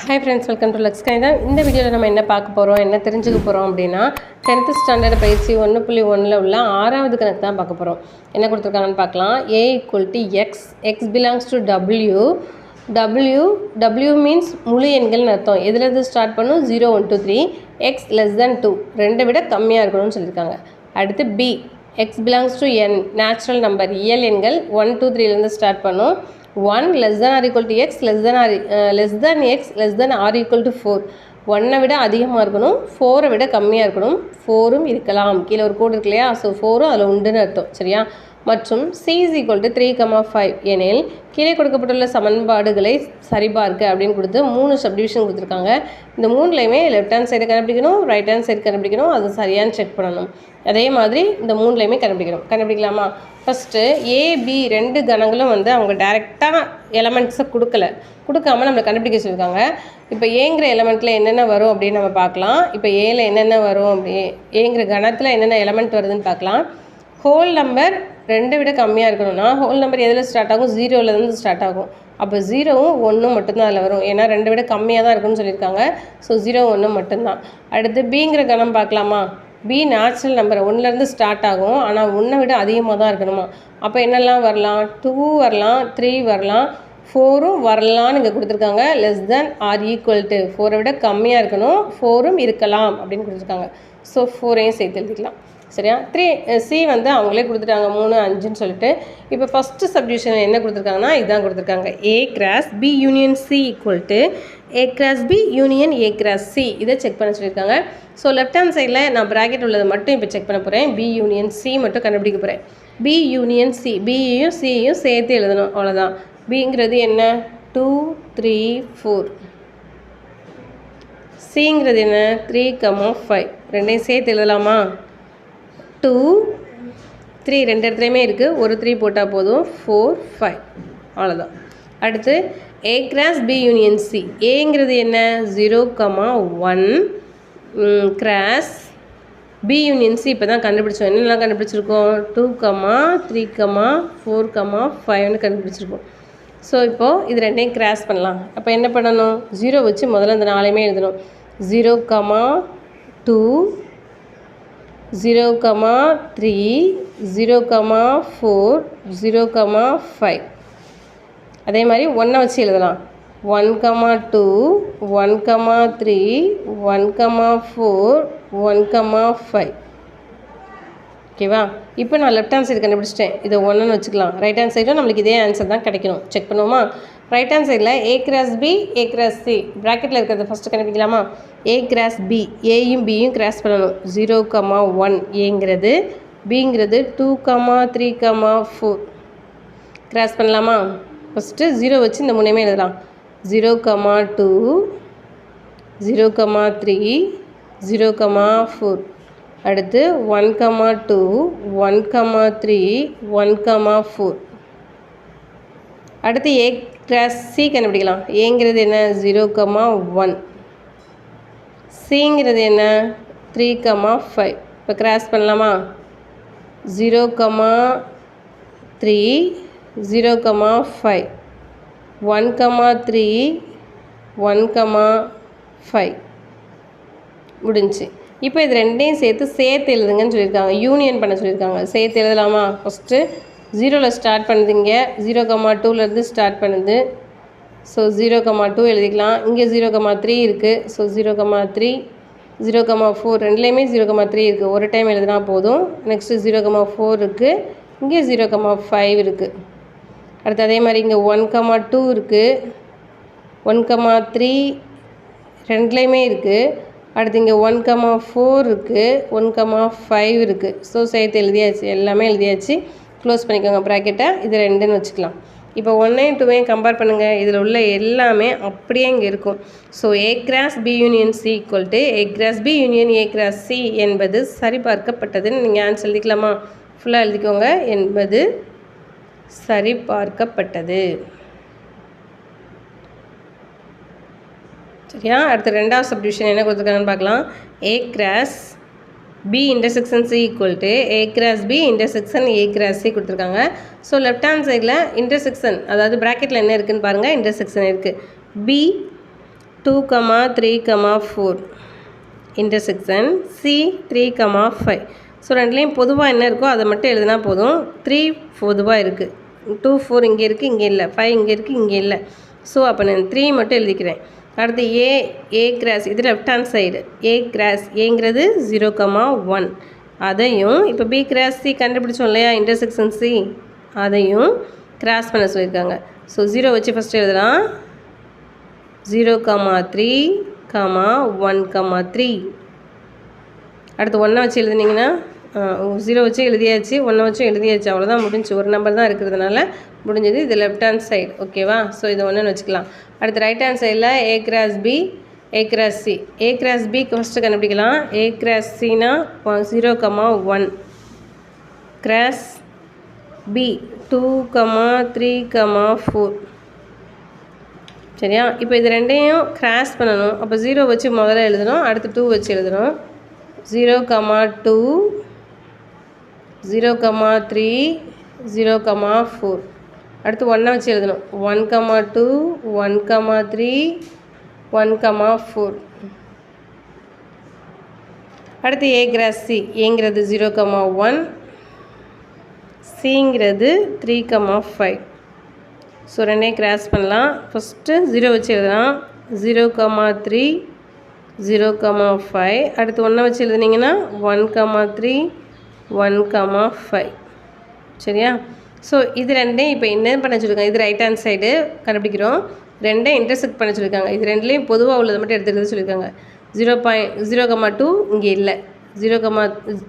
Hi friends, welcome to Lux Kaida. இந்த வீடியோவில் நம்ம என்ன பார்க்க போகிறோம், என்ன தெரிஞ்சுக்க போகிறோம் அப்படின்னா 10th ஸ்டாண்டர்ட் பயிற்சி 1.1ல் உள்ள 6வது கணக்கு தான் பார்க்க போகிறோம். என்ன கொடுத்துருக்காங்கன்னு பார்க்கலாம். A = X, X belongs to W. W means முழு எண்கள்னு அர்த்தம். எதுலேருந்து ஸ்டார்ட் பண்ணும்? 0, 1, 2, 3. X less than 2, ரெண்டை விட கம்மியாக இருக்கணும்னு சொல்லியிருக்காங்க. அடுத்து B, X belongs to N, natural number, இயல் எண்கள் 1, 2, 3லேருந்து ஸ்டார்ட் பண்ணும். 1 less than or equal to X, less than X, less than or equal to 4. 1 விட அதிகமாக இருக்கணும், 4 விட கம்மியாக இருக்கணும், 4ம் இருக்கலாம். கீழே ஒரு கோடு இருக்கு இல்லையா, ஸோ 4ம் அதில் உண்டுன்னு அர்த்தம். சரியா? மற்றும் C = 3,5 எனில் கீழே கொடுக்கப்பட்டுள்ள சமன்பாடுகளை சரிபார்க்க அப்படின்னு கொடுத்து 3 சப்டிவிஷன் கொடுத்துருக்காங்க. இந்த 3லையுமே லெஃப்ட் ஹேண்ட் சைடு கண்டுபிடிக்கணும், ரைட் ஹேண்ட் சைடு கண்டுபிடிக்கணும், அது சரியானு செக் பண்ணணும். அதே மாதிரி இந்த 3லையுமே கண்டுபிடிக்கலாமா? ஃபஸ்ட்டு AB 2 கணங்களும் அவங்க டைரெக்டாக எலமெண்ட்ஸை கொடுக்காம நம்மளை கண்டுபிடிக்க சொல்லியிருக்காங்க. இப்போ ஏங்கிற எலமெண்ட்டில் என்னென்ன வரும் அப்படின்னு நம்ம பார்க்கலாம். இப்போ ஏல என்னென்ன வரும் அப்படி ஏங்கிற கணத்தில் என்னென்ன எலமெண்ட் வருதுன்னு பார்க்கலாம். ஹோல் நம்பர் 2 விட கம்மியாக இருக்கணும்னா ஹோல் நம்பர் எதில் ஸ்டார்ட் ஆகும்? 0லேருந்து ஸ்டார்ட் ஆகும். அப்போ 0வும் 1ம் மட்டும்தான் அதில் வரும். ஏன்னா 2 விட கம்மியாக தான் இருக்குன்னு சொல்லியிருக்காங்க. ஸோ 0, 1 மட்டும்தான். அடுத்து Bங்கிற கணம் பார்க்கலாமா? B நேச்சுரல் நம்பர் 1லேருந்து ஸ்டார்ட் ஆகும், ஆனால் 1 விட அதிகமாக தான் இருக்கணுமா. அப்போ என்னெல்லாம் வரலாம்? 2 வரலாம், 3 வரலாம், 4ம் வரலான்னு இங்கே கொடுத்துருக்காங்க. Less than or equal to 4 விட கம்மியாக இருக்கணும், 4ம் இருக்கலாம் அப்படின்னு கொடுத்துருக்காங்க. ஸோ 4ஐயும் சேர்த்து எழுதிக்கலாம். சரியா? C அவங்களே கொடுத்துட்டாங்க 3, 5ன்னு சொல்லிட்டு. இப்போ ஃபஸ்ட்டு சப்டிவிஷன் என்ன கொடுத்துருக்காங்கன்னா இதுதான் கொடுத்துருக்காங்க. A × B union C = A × B union A × C. இதை செக் பண்ண சொல்லியிருக்காங்க. ஸோ லெஃப்ட் ஹேண்ட் சைடில் நான் ப்ராக்கெட் உள்ளதை மட்டும் இப்போ செக் பண்ண போகிறேன். B யூனியன் C மட்டும் கண்டுபிடிக்க போகிறேன். B யூனியன் C, Bயையும் Cயையும் சேர்த்து எழுதணும், அவ்வளோதான். Bங்கிறது என்ன? 2, 3, 4. Cங்கிறது என்ன? 3, 5. ரெண்டையும் சேர்த்து எழுதலாமா? 2, 3 ரெண்டு இடத்துலையுமே இருக்குது, ஒரு 3 போட்டால் போதும். 4, 5, அவ்வளோதான். அடுத்து A × B யூனியன் C. ஏங்கிறது என்ன? 0, 1 × B யூனியன் C. இப்போ தான் கண்டுபிடிச்சோம். என்னெல்லாம் கண்டுபிடிச்சிருக்கோம்? 2, 3, 4, 5ன்னு கண்டுபிடிச்சிருக்கோம். ஸோ இப்போது இது ரெண்டையும் கிராஸ் பண்ணலாம். அப்போ என்ன பண்ணணும்? 0 வச்சு முதல்ல இந்த 4யுமே எழுதணும். 0, 2, 0, 3, 0, 4, 0, 5. அதே மாதிரி 1 வச்சு எழுதலாம். 1, 2, 1, 3, 1, 4, 1, 5. ஓகேவா? இப்போ நான் லெஃப்ட் ஹேண்ட் சைடு கண்டுபிடிச்சிட்டேன். இதை 1ன்னு வச்சுக்கலாம். ரைட் ஹேண்ட் சைடும் நம்மளுக்கு இதே ஆன்சர் தான் கிடைக்கணும். செக் பண்ணுவோமா? ரைட் ஹேண்ட் சைடில் A × B, A × C. ப்ராக்கெட்டில் இருக்கிறத ஃபஸ்ட்டு கண்டுபிடிக்கலாமா? A × B, ஏயும் பியும் கிராஸ் பண்ணணும். 0, 1 ஏங்கிறது, Bங்கிறது 2, 3, 4. கிராஸ் பண்ணலாமா? ஃபஸ்ட்டு 0 வச்சு இந்த 3யுமே எழுதலாம். 0, 2, 0, 3, 0, 4. அடுத்து 1, 2, 1, 3, 1, 4. அடுத்து A × C கண்டுபிடிக்கலாம். ஏங்கிறது என்ன? 0, 1. Cங்கிறது என்ன? 3, 5. இப்போ கிராஸ் பண்ணலாமா? 0, 3, 0, 5. 1, 3, 1, 5 முடிஞ்சு. இப்போ இது ரெண்டையும் சேர்த்து எழுதுங்கன்னு சொல்லியிருக்காங்க. யூனியன் பண்ண சொல்லியிருக்காங்க. சேர்த்து எழுதலாமா? ஃபஸ்ட்டு 0ல் ஸ்டார்ட் பண்ணுதுங்க. 0, 2லேருந்து ஸ்டார்ட் பண்ணுது. ஸோ 0, 2 எழுதிக்கலாம். இங்கே 0, 3 இருக்குது. ஸோ 0, 3, 0, 4 ரெண்டுலேயுமே 0, 3 இருக்குது. ஒரு டைம் எழுதினா போதும். நெக்ஸ்ட்டு 0, 4 இருக்குது. இங்கே 0, 5 இருக்குது. அடுத்து அதே மாதிரி இங்கே 1, 2 இருக்குது. 1, 3 ரெண்டுலேயுமே இருக்குது. அடுத்து இங்கே 1, 4 இருக்குது. 1, 5 இருக்குது. ஸோ சேர்த்து எழுதியாச்சு, எல்லாமே எழுதியாச்சு. க்ளோஸ் பண்ணிக்கோங்க ப்ராக்கெட்டை. இது 2ன்னு வச்சுக்கலாம். இப்போ 1ஐயும் 2ஐயும் கம்பேர் பண்ணுங்கள். இதில் உள்ள எல்லாமே அப்படியே இங்கே இருக்கும். So A × B union C = A × B union A × C என்பது சரிபார்க்கப்பட்டதுன்னு நீங்கள் ஆன்சர் எழுதிக்கலாமா? ஃபுல்லாக எழுதிக்கோங்க. என்பது சரிபார்க்கப்பட்டது. சரியா? அடுத்து 2வது சப்டிவிஷன் என்ன கொடுத்துருக்காங்கன்னு பார்க்கலாம். A × B intersection C = A × B intersection A × C கொடுத்துருக்காங்க. ஸோ லெஃப்ட் ஹேண்ட் சைடில் இன்டர்செக்ஷன், அதாவது ப்ராக்கெட்டில் என்ன இருக்குதுன்னு பாருங்கள். இன்டர்செக்ஷன் இருக்குது. B 2, 3, 4 intersection C 3, 5. ஸோ ரெண்டுலேயும் பொதுவாக என்ன இருக்கோ அதை மட்டும் எழுதினா போதும். 3 பொதுவாக இருக்குது, 2, 4 இங்கே இருக்குது, இங்கே இல்லை, 5 இங்கே இருக்குது, இங்கே இல்லை. ஸோ அப்போ நான் 3 மட்டும் எழுதிக்கிறேன். அடுத்து ஏ கிராஸ், இது left hand side. A cross ஏங்கிறது 0, 1. அதையும் இப்போ பி கிராஸ் சி கண்டுபிடிச்சோம் இல்லையா, இன்டர்செக்ஷன் சி, அதையும் கிராஸ் பண்ண சொல்லியிருக்காங்க. ஸோ 0 வச்சு ஃபஸ்ட்டு எழுதலாம். 0, 3, 1, 3. அடுத்து 1 வச்சு எழுதுனீங்கன்னா 0 வச்சு எழுதியாச்சு, 1 வச்சும் எழுதியாச்சு, அவ்வளோதான் முடிஞ்சு. ஒரு நம்பர் தான் இருக்கிறதுனால முடிஞ்சது. இது லெஃப்ட் ஹேண்ட் சைடு, ஓகேவா? ஸோ இது 1ன்னு வச்சுக்கலாம். அடுத்து ரைட் ஹேண்ட் சைடில் A cross B, A cross C. A cross பிக்கு ஃபஸ்ட்டு கண்டுபிடிக்கலாம். ஏ கிராஸ் சினா 0, 1. Cross B 2, 3, 4. சரியா? இப்போ இது ரெண்டையும் கிராஸ் பண்ணணும். அப்போ 0 வச்சு முதல்ல எழுதணும், அடுத்து 2 வச்சு எழுதணும். 0, 2, 0, 3, 0, 4. அடுத்து 1 வச்சு எழுதணும். 1, 2, 1, 3, 1, 4. அடுத்து ஏ கிராஸ் சி. ஏங்கிறது 0, 1. சிங்கிறது 3, 5. ஸோ ரெண்டையும் கிராஸ் பண்ணலாம். ஃபஸ்ட்டு 0 வச்சு எழுதலாம். 0, 3, 0, 5. அடுத்து 1 வச்சு எழுதுனீங்கன்னா 1, 3, 1, 5. சரியா? ஸோ இது ரெண்டையும் இப்போ என்ன பண்ண சொல்லியிருக்காங்க, இது ரைட் ஹேண்ட் சைடு கண்டுபிடிக்கிறோம். ரெண்டையும் இன்டர்செக்ட் பண்ண சொல்லியிருக்காங்க. இது ரெண்டுலேயும் பொதுவாக உள்ளதை மட்டும் எடுத்துக்கிறது சொல்லியிருக்காங்க. 0, 2 இங்கே இல்லை, 0,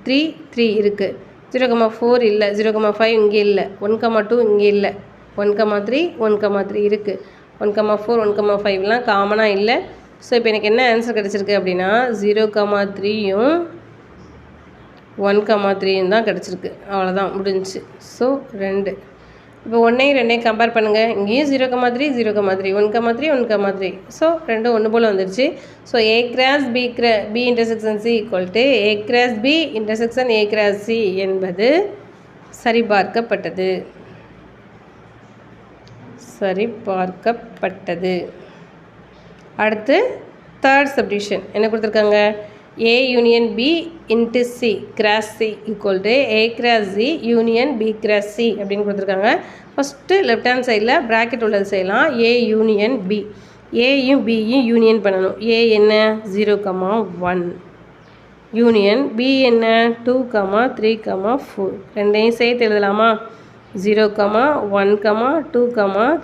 3 இருக்குது, 0, 4 இல்லை, 0, 5 இங்கே இல்லை, 1, 2 இங்கே இல்லை, 1, 3, 1, 3 இருக்குது, 1, 4, 1, 5லாம் காமனாக இல்லை. ஸோ இப்போ எனக்கு என்ன ஆன்சர் கிடச்சிருக்கு அப்படின்னா 0, 3யும் 1, 3யும் தான் கிடச்சிருக்கு. அவ்வளோதான் முடிஞ்சிச்சு. ஸோ 2. இப்போ 1ஐயும் 2ஐயும் கம்பேர் பண்ணுங்கள். இங்கேயும் 0, 3, 0, 3, 1, 3, 1, 3. ஸோ ரெண்டும் ஒன்று போல் வந்துடுச்சு. So A cross B intersection C equal to A cross B intersection A cross C என்பது சரிபார்க்கப்பட்டது. சரிபார்க்கப்பட்டது. அடுத்து தேர்ட் சப்டிவிஷன் என்ன கொடுத்துருக்காங்க, A union B into C cross C equal to A cross C union B cross C அப்படின்னு கொடுத்துருக்காங்க. First left hand சைடில் bracket உள்ளது செய்யலாம். ஏ யூனியன் பி, ஏயும் பியும் யூனியன் பண்ணணும். ஏ என்ன 0, 1 யூனியன் பி என்ன 2, 3, 4. ரெண்டையும் சேர்த்து எழுதலாமா? 0, 1, 2,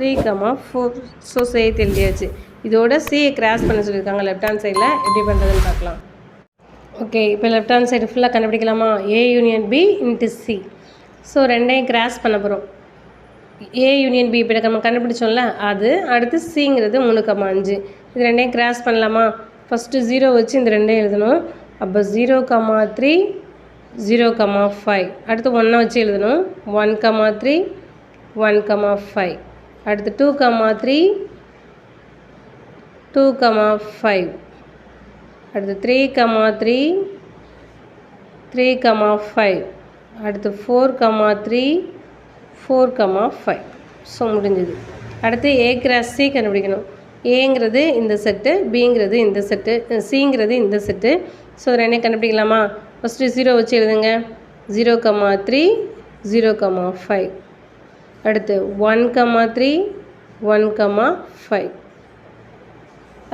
3, 4. ஸோ சேர்த்து எழுதியாச்சு. இதோட சியை கிராஸ் பண்ண சொல்லியிருக்காங்க லெஃப்ட் ஹேண்ட் சைடில். எப்படி பண்ணுறதுன்னு பார்க்கலாம். ஓகே, இப்போ லெஃப்ட் ஹேண்ட் சைடு ஃபுல்லாக கண்டுபிடிக்கலாமா? A union B into C. So ரெண்டையும் கிராஸ் பண்ண போகிறோம். ஏ யூனியன் பி இப்போ நம்ம கண்டுபிடிச்சோம்ல அது. அடுத்து சிங்கிறது 3, 5. இது ரெண்டையும் கிராஸ் பண்ணலாமா? ஃபஸ்ட்டு 0 வச்சு இந்த ரெண்டையும் எழுதணும். அப்போ 0, 3, 0, 5. அடுத்து 1 வச்சு எழுதணும். 1, 3, 1, 5. அடுத்து 2, 3, 2, 5. அடுத்து 3, 3, 3, 5. அடுத்து 4, 3, 4, 5. ஸோ முடிஞ்சது. அடுத்து ஏ கிராஸ் சி கண்டுபிடிக்கணும். ஏங்கிறது இந்த செட்டு, பிங்கிறது இந்த செட்டு, சிங்கிறது இந்த செட்டு. ஸோ ரெண்டையும் கண்டுபிடிக்கலாமா? ஃபஸ்ட்டு 0 வச்சு எழுதுங்க. 0, 3, 0, 5. அடுத்து 1, 3, 1, 5.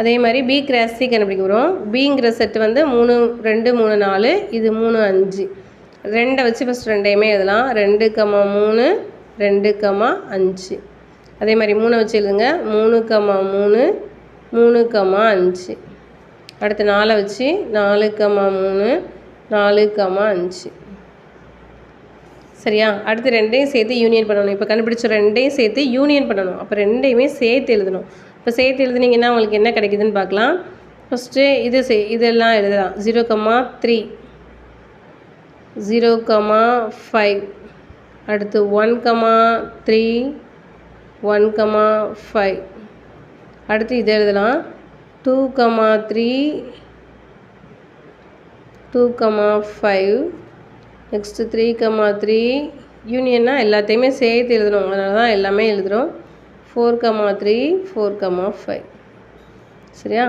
அதே மாதிரி பி கிராஸ் சி கண்டுபிடிக்க போகிறோம். பிங்கிற செட்டு வந்து 3, 2, 3, 4. இது 3, 5. 2 வச்சு ஃபஸ்ட் ரெண்டையுமே எழுதலாம். 2, 3, 2, 5. அதே மாதிரி 3 வச்சு எழுதுங்க. 3, 3, 3, 5. அடுத்து 4 வச்சு 4, 3, 4, 5. சரியா? அடுத்து ரெண்டையும் சேர்த்து யூனியன் பண்ணணும். இப்போ கண்டுபிடிச்ச ரெண்டையும் சேர்த்து யூனியன் பண்ணணும். அப்போ ரெண்டையுமே சேர்த்து எழுதணும். இப்போ சேர்த்து எழுதுனீங்கன்னா உங்களுக்கு என்ன கிடைக்குதுன்னு பார்க்கலாம். ஃபஸ்ட்டு இதெல்லாம் எழுதலாம். 0, 3, 0, 5. அடுத்து 1, 3, 1, 5. அடுத்து இதை எழுதலாம். 2, 3, 2, 5. நெக்ஸ்ட்டு 3, 3 யூனியன்னா எல்லாத்தையுமே சேர்த்து எழுதணும். அதனால தான் எல்லாமே எழுதுகிறோம். 4, 3, 4, 5. சரியா?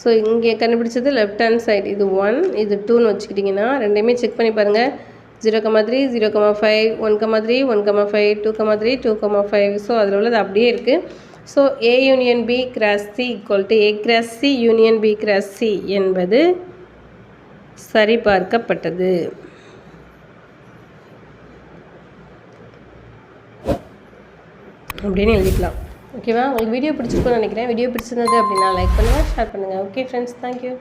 ஸோ இங்கே கண்டுபிடிச்சது லெஃப்ட் ஹேண்ட் சைடு, இது 1 இது 2ன்னு வச்சுக்கிட்டிங்கன்னா ரெண்டையுமே செக் பண்ணி பாருங்கள். 0,3 0,5 1,3 1,5 2,3 2,5. ஸோ அதில் உள்ளது அப்படியே இருக்குது. So A union B cross C equal to A cross C union B cross C என்பது சரிபார்க்கப்பட்டது. அப்படின்னு எழுதிக்கலாம். ஓகேவா? உங்களுக்கு வீடியோ பிடிச்சிருக்குன்னு நினைக்கிறேன். வீடியோ பிடிச்சிருந்தது அப்படின்னா லைக் பண்ணுங்கள், ஷேர் பண்ணுங்கள். Okay friends, thank you.